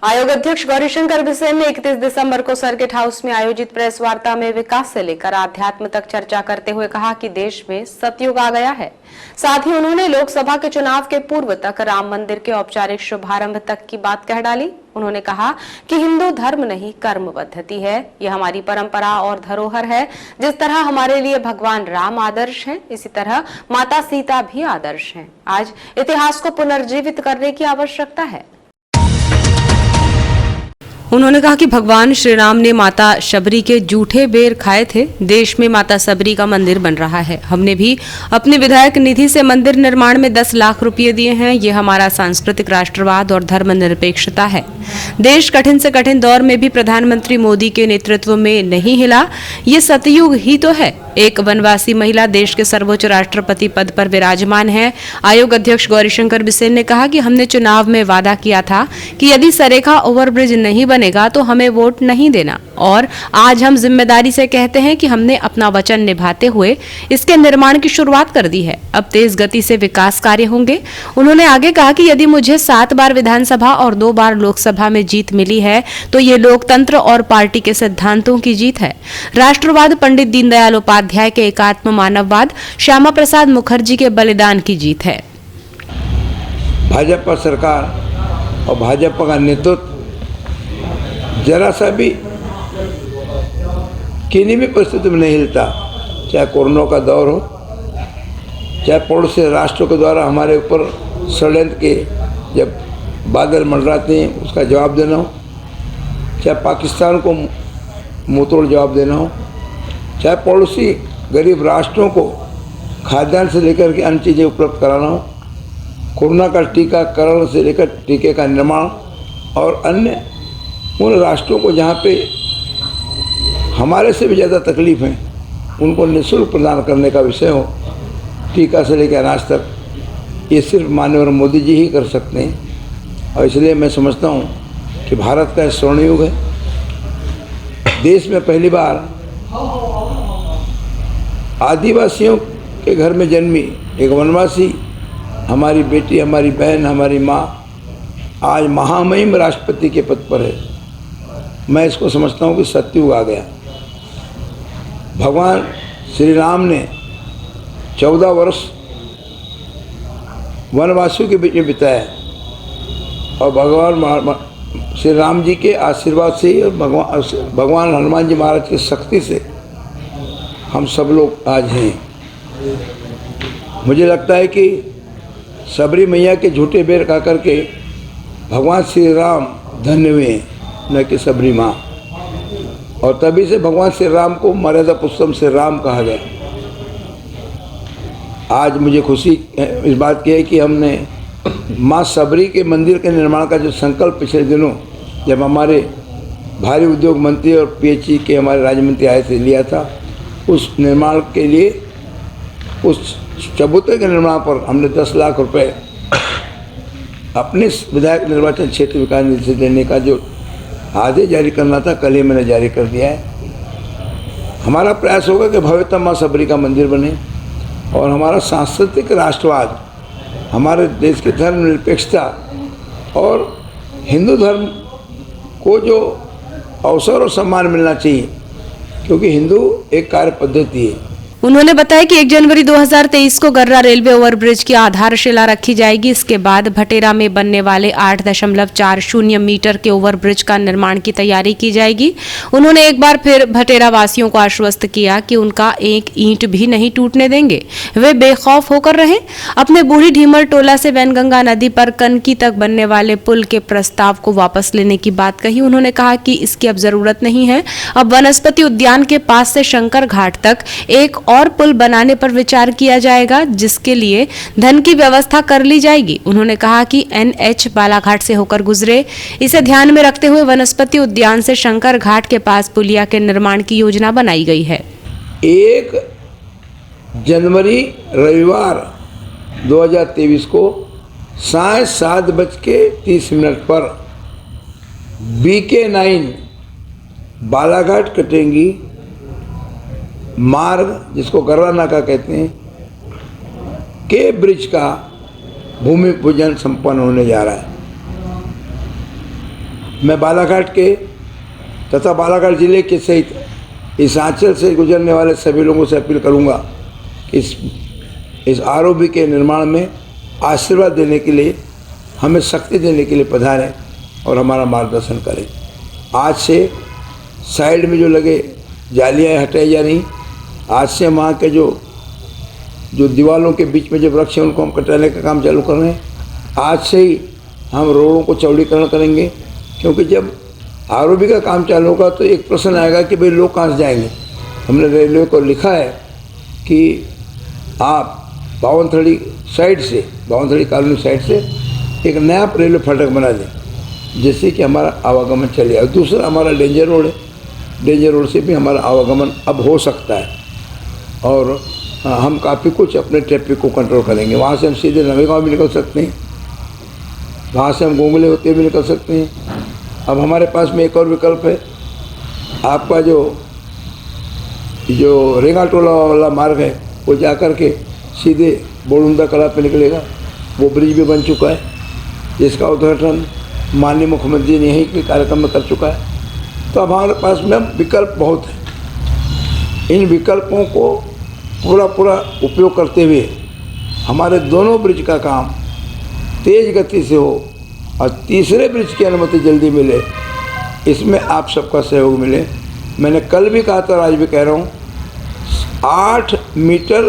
आयोग अध्यक्ष गौरीशंकर बिसेन ने 31 दिसंबर को सर्किट हाउस में आयोजित प्रेस वार्ता में विकास से लेकर आध्यात्म तक चर्चा करते हुए कहा कि देश में सतयुग आ गया है। साथ ही उन्होंने लोकसभा के चुनाव के पूर्व तक राम मंदिर के औपचारिक शुभारंभ तक की बात कह डाली। उन्होंने कहा कि हिंदू धर्म नहीं कर्म पद्धति है, यह हमारी परंपरा और धरोहर है। जिस तरह हमारे लिए भगवान राम आदर्श हैं, इसी तरह माता सीता भी आदर्श हैं। आज इतिहास को पुनर्जीवित करने की आवश्यकता है। उन्होंने कहा कि भगवान श्री राम ने माता शबरी के जूठे बेर खाए थे। देश में माता शबरी का मंदिर बन रहा है। हमने भी अपने विधायक निधि से मंदिर निर्माण में 10 लाख रुपए दिए हैं। ये हमारा सांस्कृतिक राष्ट्रवाद और धर्मनिरपेक्षता है। देश कठिन से कठिन दौर में भी प्रधानमंत्री मोदी के नेतृत्व में नहीं हिला। ये सतयुग ही तो है। एक वनवासी महिला देश के सर्वोच्च राष्ट्रपति पद पर विराजमान है। आयोग अध्यक्ष गौरीशंकर बिसेन ने कहा कि हमने चुनाव में वादा किया था कि यदि सरेखा ओवरब्रिज नहीं बनेगा तो हमें वोट नहीं देना, और आज हम जिम्मेदारी से कहते हैं कि हमने अपना वचन निभाते हुए इसके निर्माण की शुरुआत कर दी है। अब तेज गति से विकास कार्य होंगे। उन्होंने आगे कहा कि यदि मुझे 7 बार विधानसभा और 2 बार लोकसभा में जीत मिली है तो ये लोकतंत्र और पार्टी के सिद्धांतों की जीत है। राष्ट्रवाद पंडित दीनदयाल उपाध्याय के एकात्म मानववाद, श्यामा प्रसाद मुखर्जी के बलिदान की जीत है। भाजपा सरकार और भाजपा का नेतृत्व जरा सा भी किन्हीं भी परिस्थिति में नहीं हिलता, चाहे कोरोना का दौर हो, चाहे पड़ोसी राष्ट्रों के द्वारा हमारे ऊपर षड्यंत्र के जब बादल मंडराते हैं उसका जवाब देना हो, चाहे पाकिस्तान को मुंहतोड़ जवाब देना हो, चाहे पड़ोसी गरीब राष्ट्रों को खाद्यान्न से लेकर के अन्य चीज़ें उपलब्ध कराना हो, कोरोना का टीकाकरण से लेकर टीके का निर्माण और अन्य उन राष्ट्रों को जहाँ पे हमारे से भी ज़्यादा तकलीफ है उनको निःशुल्क प्रदान करने का विषय हो, टीका से लेकर अनाज तक, ये सिर्फ माननीय मोदी जी ही कर सकते हैं। और इसलिए मैं समझता हूँ कि भारत का स्वर्ण युग है। देश में पहली बार आदिवासियों के घर में जन्मी एक वनवासी, हमारी बेटी, हमारी बहन, हमारी माँ आज महामहिम राष्ट्रपति के पद पर है। मैं इसको समझता हूँ कि सतयुग आ गया। भगवान श्री राम ने 14 वर्ष वनवासियों के बीच में बिताया और भगवान श्री राम जी के आशीर्वाद से और भगवान हनुमान जी महाराज की शक्ति से हम सब लोग आज हैं। मुझे लगता है कि शबरी मैया के झूठे बेर खा करके भगवान श्री राम धन्य हुए, न कि शबरी माँ, और तभी से भगवान श्री राम को मर्यादा पुरुषोत्तम श्री राम कहा गया। आज मुझे खुशी इस बात की है कि हमने माँ शबरी के मंदिर के निर्माण का जो संकल्प पिछले दिनों जब हमारे भारी उद्योग मंत्री और पीएचई के हमारे राज्य मंत्री आए थे लिया था, उस निर्माण के लिए उस चबूतरे के निर्माण पर हमने 10 लाख रुपए अपने विधायक निर्वाचन क्षेत्र विकास निधि से देने का जो आदेश जारी करना था, कल ही मैंने जारी कर दिया है। हमारा प्रयास होगा कि भव्यतम माँ शबरी का मंदिर बने और हमारा सांस्कृतिक राष्ट्रवाद, हमारे देश की धर्मनिरपेक्षता और हिंदू धर्म को जो अवसर और सम्मान मिलना चाहिए, क्योंकि हिंदू एक कार्य पद्धति है। उन्होंने बताया कि 1 जनवरी 2023 को गर्रा रेलवे ओवरब्रिज की आधारशिला रखी जाएगी। इसके बाद भटेरा में बनने वाले 8.40 मीटर के ओवरब्रिज का निर्माण की तैयारी की जाएगी। उन्होंने एक बार फिर भटेरा वासियों को आश्वस्त किया कि उनका एक ईंट भी नहीं टूटने देंगे, वे बेखौफ होकर रहें। अपने बूढ़ी ढीमर टोला से वैनगंगा नदी पर कनकी तक बनने वाले पुल के प्रस्ताव को वापस लेने की बात कही। उन्होंने कहा कि इसकी अब जरूरत नहीं है। अब वनस्पति उद्यान के पास से शंकर घाट तक एक और पुल बनाने पर विचार किया जाएगा, जिसके लिए धन की व्यवस्था कर ली जाएगी। उन्होंने कहा कि NH बालाघाट से होकर गुजरे। इसे ध्यान में रखते हुए वनस्पति उद्यान से शंकर घाट के पास पुलिया के निर्माण की योजना बनाई गई है। 1 जनवरी रविवार 2023 को 7:30 पर BK9 बालाघाट कटेंगी मार्ग, जिसको गर्रा नाका कहते हैं, के ब्रिज का भूमि पूजन संपन्न होने जा रहा है। मैं बालाघाट के तथा बालाघाट जिले के सहित इस आंचल से गुजरने वाले सभी लोगों से अपील करूंगा कि इस आरओबी के निर्माण में आशीर्वाद देने के लिए, हमें शक्ति देने के लिए पधारें और हमारा मार्गदर्शन करें। आज से साइड में जो लगे जालियाँ हटाई जा रही, आज से वहाँ के जो दीवारों के बीच में जो वृक्ष हैं उनको हम कटाने का काम चालू कर रहे हैं। आज से ही हम रोडों को चौड़ीकरण करेंगे, क्योंकि जब आरओबी का काम चालू होगा तो एक प्रश्न आएगा कि भाई लोग कहाँ से जाएंगे। हमने रेलवे को लिखा है कि आप बावनथड़ी साइड से, बावनथड़ी कॉलोनी साइड से एक नया रेलवे फाटक बना दें, जिससे कि हमारा आवागमन चले। और दूसरा हमारा डेंजर रोड है, डेंजर रोड से भी हमारा आवागमन अब हो सकता है और हम काफ़ी कुछ अपने ट्रैफिक को कंट्रोल करेंगे। वहाँ से हम सीधे नवेगांव भी निकल सकते हैं, वहाँ से हम गोंगले होते भी निकल सकते हैं। अब हमारे पास में एक और विकल्प है, आपका जो रेंगाटोला वाला मार्ग है वो जा कर के सीधे बोड़ुंदा कला पे निकलेगा। वो ब्रिज भी बन चुका है, जिसका उद्घाटन माननीय मुख्यमंत्री ने यहीं के कार्यक्रम में कर चुका है। तो अब हमारे पास में विकल्प बहुत हैं। इन विकल्पों को पूरा उपयोग करते हुए हमारे दोनों ब्रिज का काम तेज़ गति से हो और तीसरे ब्रिज की अनुमति जल्दी मिले, इसमें आप सबका सहयोग मिले। मैंने कल भी कहा था और आज भी कह रहा हूँ, 8.40 मीटर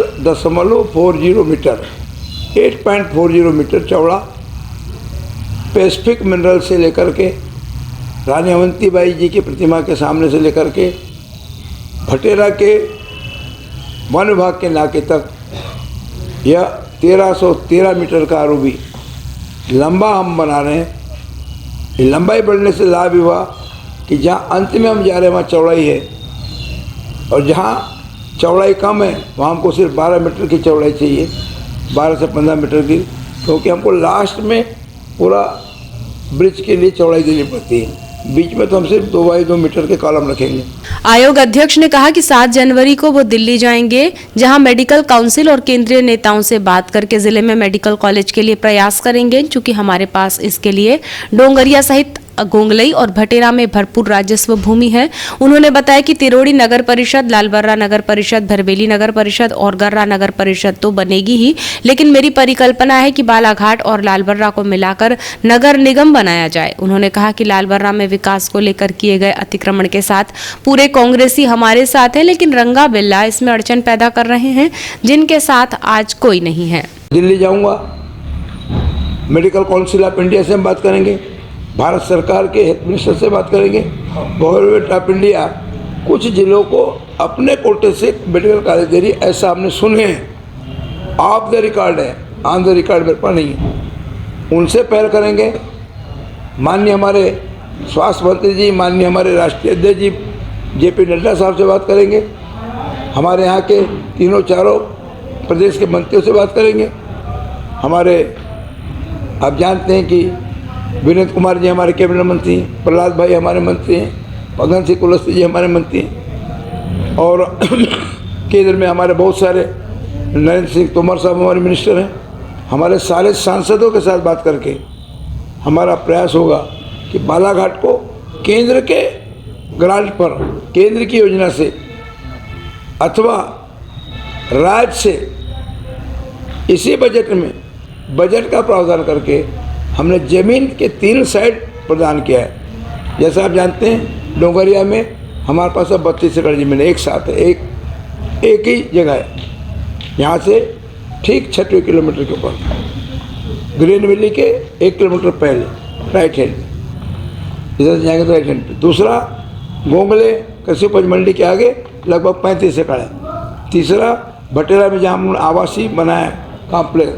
8.40 मीटर चौड़ा पैसिफिक मिनरल से लेकर के रानी अवंतीबाई जी की प्रतिमा के सामने से लेकर के भटेरा के वन विभाग के नाके तक यह 1313 मीटर का आरओबी लंबा हम बना रहे हैं। ये लंबाई बढ़ने से लाभ हुआ कि जहाँ अंत में हम जा रहे हैं वहाँ चौड़ाई है, और जहाँ चौड़ाई कम है वहाँ हमको सिर्फ 12 मीटर की चौड़ाई चाहिए, 12 से 15 मीटर की, क्योंकि हमको लास्ट में पूरा ब्रिज के लिए चौड़ाई देनी पड़ती है। बीच में तो हम सिर्फ 2x2 मीटर के कॉलम रखेंगे। आयोग अध्यक्ष ने कहा कि 7 जनवरी को वो दिल्ली जाएंगे, जहां मेडिकल काउंसिल और केंद्रीय नेताओं से बात करके जिले में मेडिकल कॉलेज के लिए प्रयास करेंगे, क्योंकि हमारे पास इसके लिए डोंगरिया सहित गोंगलई और भटेरा में भरपूर राजस्व भूमि है। उन्होंने बताया कि तिरोड़ी नगर परिषद, लालबर्रा नगर परिषद, भरबेली नगर परिषद और गर्रा नगर परिषद तो बनेगी ही, लेकिन मेरी परिकल्पना है कि बालाघाट और लालबर्रा को मिलाकर नगर निगम बनाया जाए। उन्होंने कहा कि लालबर्रा में विकास को लेकर किए गए अतिक्रमण के साथ पूरे कांग्रेसी हमारे साथ है, लेकिन रंगा बिल्ला इसमें अड़चन पैदा कर रहे हैं, जिनके साथ आज कोई नहीं है। दिल्ली जाऊंगा, मेडिकल काउंसिल ऑफ इंडिया से हम बात करेंगे, भारत सरकार के हेल्थ मिनिस्टर से बात करेंगे, गवर्नमेंट ऑफ इंडिया कुछ जिलों को अपने कोटे से मेडिकल कॉलेज दे रही है, ऐसा हमने सुने हैं, ऑफ द रिकॉर्ड है, ऑन द रिकॉर्ड मेरे पास नहीं है। उनसे पहल करेंगे। माननीय हमारे स्वास्थ्य मंत्री जी, माननीय हमारे राष्ट्रीय अध्यक्ष जी JP नड्डा साहब से बात करेंगे, हमारे यहाँ के तीनों चारों प्रदेश के मंत्रियों से बात करेंगे। हमारे आप जानते हैं कि विनीत कुमार जी हमारे कैबिनेट मंत्री हैं, प्रहलाद भाई हमारे मंत्री हैं, पगन सिंह कुलस्ते जी हमारे मंत्री हैं, और केंद्र में हमारे बहुत सारे, नरेंद्र सिंह तोमर साहब हमारे मिनिस्टर हैं। हमारे सारे सांसदों के साथ बात करके हमारा प्रयास होगा कि बालाघाट को केंद्र के ग्रांट पर, केंद्र की योजना से अथवा राज्य से इसी बजट में बजट का प्रावधान करके हमने ज़मीन के 3 साइड प्रदान किया है। जैसा आप जानते हैं डोंगरिया में हमारे पास अब 32 एकड़ ज़मीन एक साथ है, एक ही जगह है, यहाँ से ठीक 6 किलोमीटर के ऊपर ग्रीन वैली के 1 किलोमीटर पहले राइट हैंड, इधर से जाएंगे तो राइट हैंड पे। दूसरा गोंगले कृषि उपज मंडी के आगे लगभग 35 एकड़ है। तीसरा भटेरा में जहाँ हमने आवासीय बनाया कॉम्प्लेक्स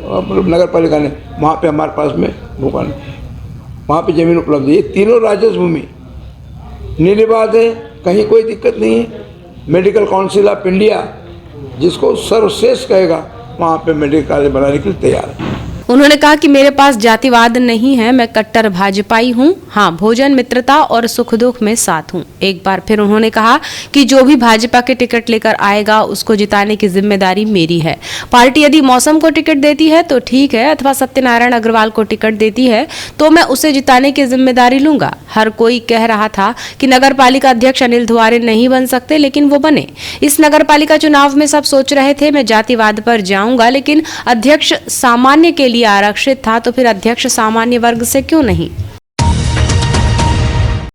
नगर पालिका ने, वहाँ पे हमारे पास में भूखंड, वहाँ पे ज़मीन उपलब्ध है। ये तीनों राजस्व भूमि निर्विवाद है, कहीं कोई दिक्कत नहीं है। मेडिकल काउंसिल ऑफ इंडिया जिसको सर्वश्रेष्ठ कहेगा, वहाँ पे मेडिकल कॉलेज बनाने के लिए तैयार है। उन्होंने कहा कि मेरे पास जातिवाद नहीं है, मैं कट्टर भाजपाई हूं। हाँ, भोजन, मित्रता और सुख दुख में साथ हूं। एक बार फिर उन्होंने कहा कि जो भी भाजपा के टिकट लेकर आएगा उसको जिताने की जिम्मेदारी मेरी है। पार्टी यदि मौसम को टिकट देती है तो ठीक है, अथवा सत्यनारायण अग्रवाल को टिकट देती है तो मैं उसे जिताने की जिम्मेदारी लूंगा। हर कोई कह रहा था कि नगरपालिका अध्यक्ष अनिल दुआरे नहीं बन सकते, लेकिन वो बने। इस नगरपालिका चुनाव में सब सोच रहे थे मैं जातिवाद पर जाऊंगा, लेकिन अध्यक्ष सामान्य के लिए आरक्षित था तो फिर अध्यक्ष सामान्य वर्ग से क्यों नहीं।